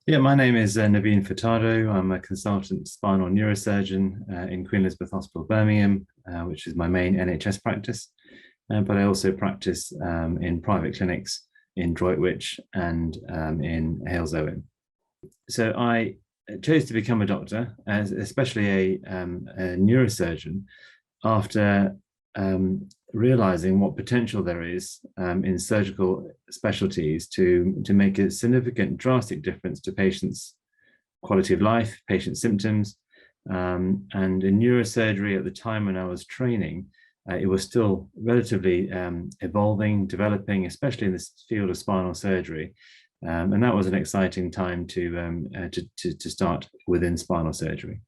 Yeah, my name is Navin Furtado. I'm a consultant spinal neurosurgeon in Queen Elizabeth Hospital, Birmingham, which is my main NHS practice. But I also practice in private clinics in Droitwich and in Halesowen. So I chose to become a doctor, especially a neurosurgeon, after realizing what potential there is in surgical specialties to make a significant, drastic difference to patients' quality of life, patient symptoms. And in neurosurgery at the time when I was training, it was still relatively evolving, developing, especially in this field of spinal surgery. And that was an exciting time to start within spinal surgery.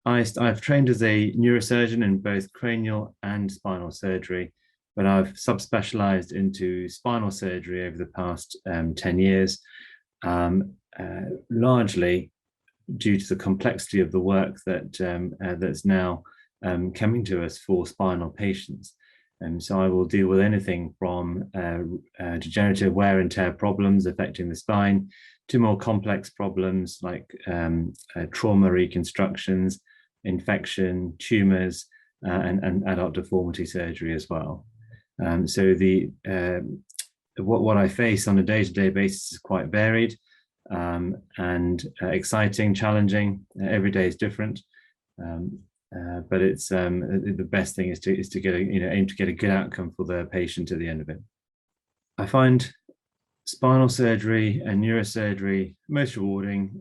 I've trained as a neurosurgeon in both cranial and spinal surgery, but I've subspecialized into spinal surgery over the past 10 years, largely due to the complexity of the work that's now coming to us for spinal patients. And so I will deal with anything from degenerative wear and tear problems affecting the spine to more complex problems like trauma reconstructions, infection, tumors, and adult deformity surgery as well. So what I face on a day-to-day basis is quite varied and exciting, challenging. Every day is different, but it's the best thing is to get aim to get a good outcome for the patient at the end of it. I find spinal surgery and neurosurgery most rewarding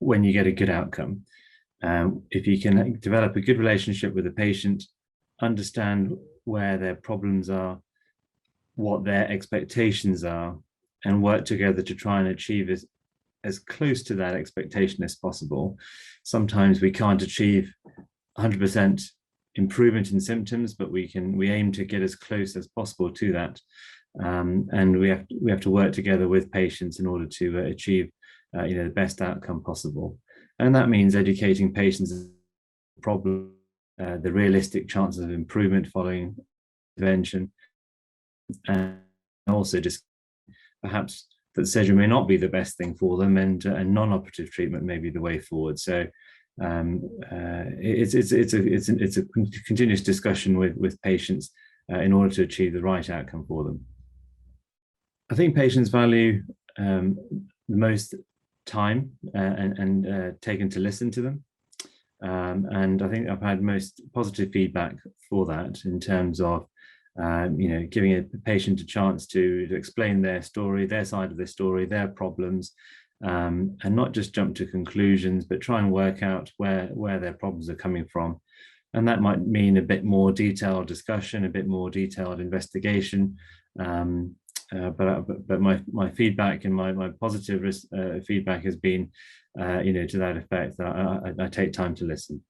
when you get a good outcome. If you can develop a good relationship with the patient, understand where their problems are, what their expectations are, and work together to try and achieve as close to that expectation as possible. Sometimes we can't achieve 100% improvement in symptoms, but we aim to get as close as possible to that. And we have to work together with patients in order to achieve the best outcome possible. And that means educating patients problem, the realistic chances of improvement following intervention, and also just perhaps that surgery may not be the best thing for them, and non-operative treatment may be the way forward. So it's a continuous discussion with patients in order to achieve the right outcome for them. I think patients value the most time and taken to listen to them. And I think I've had most positive feedback for that in terms of giving a patient a chance to explain their story, their side of their story, their problems, and not just jump to conclusions, but try and work out where their problems are coming from. And that might mean a bit more detailed discussion, a bit more detailed investigation. But my feedback and my positive feedback has been, to that effect, that I take time to listen.